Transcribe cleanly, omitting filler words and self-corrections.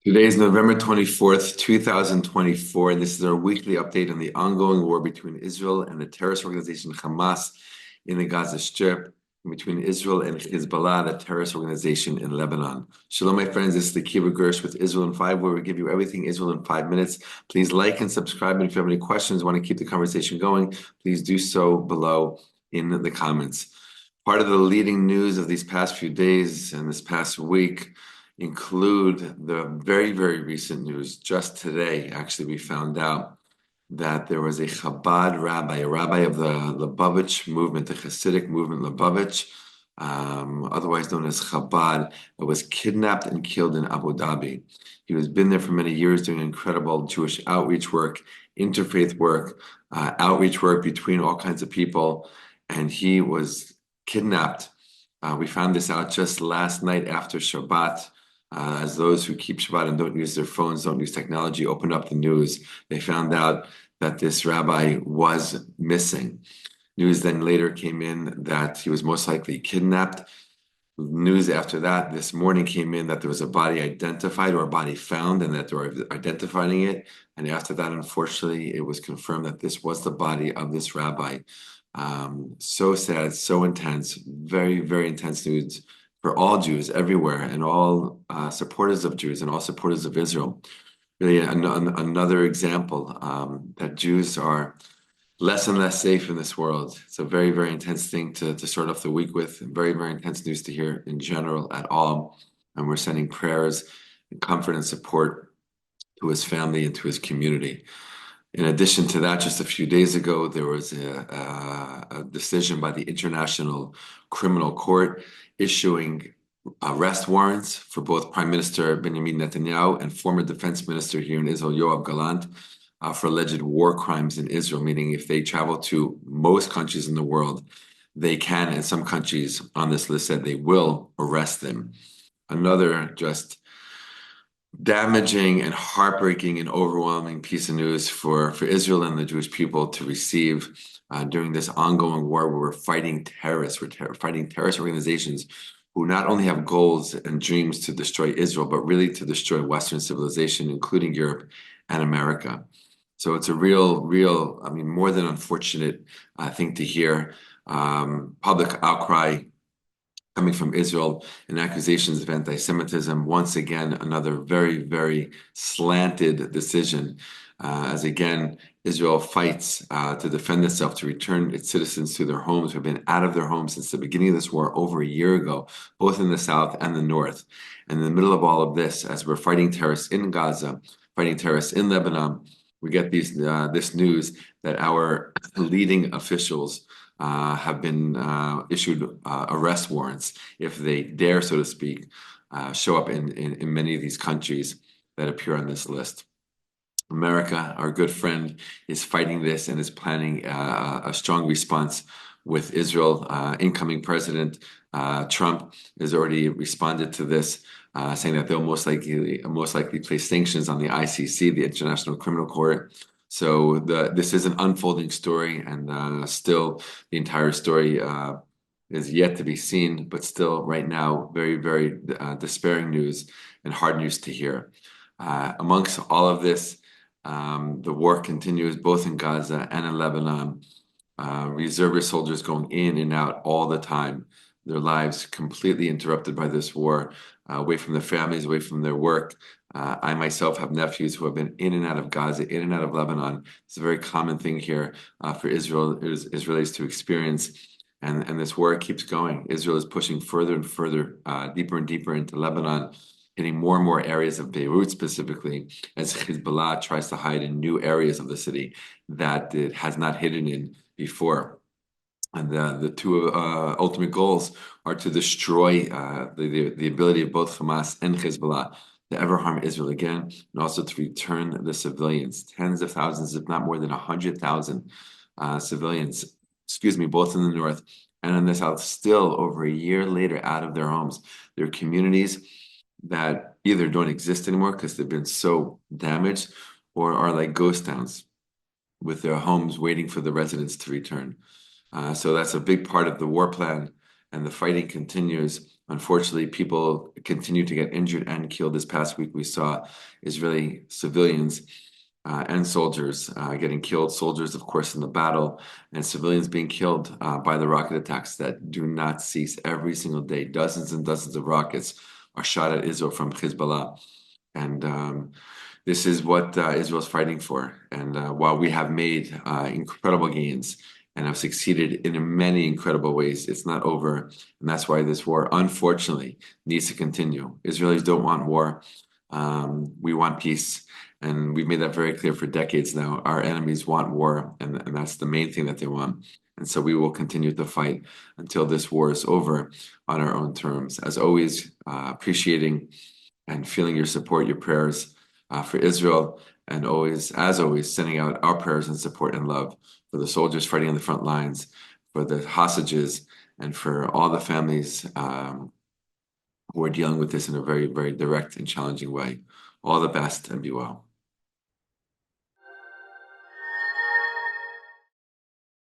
Today is November 24th, 2024, and this is our weekly update on the ongoing war between Israel and the terrorist organization Hamas in the Gaza Strip, and between Israel and Hezbollah, the terrorist organization in Lebanon. Shalom, my friends. This is the Kiva Gersh with Israel in 5, where we give you everything Israel in 5 minutes. Please like and subscribe, and if you have any questions, want to keep the conversation going, please do so below in the comments. Part of the leading news of these past few days and this past week include the very, very recent news. Just today, actually, we found out that there was a Chabad Rabbi, a rabbi of the Lubavitch movement, the Hasidic movement Lubavitch, otherwise known as Chabad, that was kidnapped and killed in Abu Dhabi. He has been there for many years doing incredible Jewish outreach work, interfaith work, outreach work between all kinds of people, and he was kidnapped. We found this out just last night after Shabbat. As those who keep Shabbat and don't use their phones, don't use technology, open up the news, they found out that this rabbi was missing. News then later came in that he was most likely kidnapped. News after that, this morning came in that there was a body identified or a body found and that they were identifying it. And after that, unfortunately, it was confirmed that this was the body of this rabbi. So sad, so intense, very, very intense news for all Jews everywhere and all supporters of Jews and all supporters of Israel. Really another example that Jews are less and less safe in this world. It's a very, very intense thing to start off the week with, and very, very intense news to hear in general at all. And we're sending prayers and comfort and support to his family and to his community. In addition to that, just a few days ago, there was a decision by the International Criminal Court issuing arrest warrants for both Prime Minister Benjamin Netanyahu and former Defense Minister here in Israel, Yoav Gallant, for alleged war crimes in Israel, meaning if they travel to most countries in the world, they can, and some countries on this list said they will arrest them. Another just damaging and heartbreaking and overwhelming piece of news for Israel and the Jewish people to receive during this ongoing war where we're fighting terrorists. We're fighting terrorist organizations who not only have goals and dreams to destroy Israel, but really to destroy Western civilization, including Europe and America. So it's a real, I mean, more than unfortunate thing to hear. Public outcry coming from Israel and accusations of anti-Semitism. Once again, another very, very slanted decision as again, Israel fights to defend itself, to return its citizens to their homes who have been out of their homes since the beginning of this war over a year ago, both in the south and the north. And in the middle of all of this, as we're fighting terrorists in Gaza, fighting terrorists in Lebanon, we get this news that our leading officials have been issued arrest warrants, if they dare, so to speak, show up in many of these countries that appear on this list. America, our good friend, is fighting this and is planning a strong response with Israel. Incoming President Trump has already responded to this, saying that they'll most likely place sanctions on the ICC, the International Criminal Court. So this is an unfolding story, and still the entire story is yet to be seen, but still right now, very, very despairing news and hard news to hear. Amongst all of this, the war continues both in Gaza and in Lebanon. Reservist soldiers going in and out all the time, their lives completely interrupted by this war, away from their families, away from their work. I myself have nephews who have been in and out of Gaza, in and out of Lebanon. It's a very common thing here for Israelis to experience. And this war keeps going. Israel is pushing further and further, deeper and deeper into Lebanon, hitting more and more areas of Beirut specifically, as Hezbollah tries to hide in new areas of the city that it has not hidden in before. And the two ultimate goals are to destroy the ability of both Hamas and Hezbollah to ever harm Israel again, and also to return the civilians, tens of thousands, if not more than 100,000 civilians, both in the north and in the south, still over a year later out of their homes, their communities that either don't exist anymore because they've been so damaged, or are like ghost towns with their homes waiting for the residents to return. So that's a big part of the war plan, and the fighting continues Unfortunately, people continue to get injured and killed. This past week, we saw Israeli civilians and soldiers getting killed. Soldiers, of course, in the battle, and civilians being killed by the rocket attacks that do not cease every single day. Dozens and dozens of rockets are shot at Israel from Hezbollah. And this is what Israel is fighting for. And while we have made incredible gains and have succeeded in many incredible ways, it's not over. And that's why this war, unfortunately, needs to continue. Israelis don't want war. We want peace. And we've made that very clear for decades now. Our enemies want war, and that's the main thing that they want. And so we will continue to fight until this war is over on our own terms. As always, appreciating and feeling your support, your prayers for Israel, and always, as always, sending out our prayers and support and love for the soldiers fighting on the front lines, for the hostages, and for all the families who are dealing with this in a very, very direct and challenging way. All the best, and be well.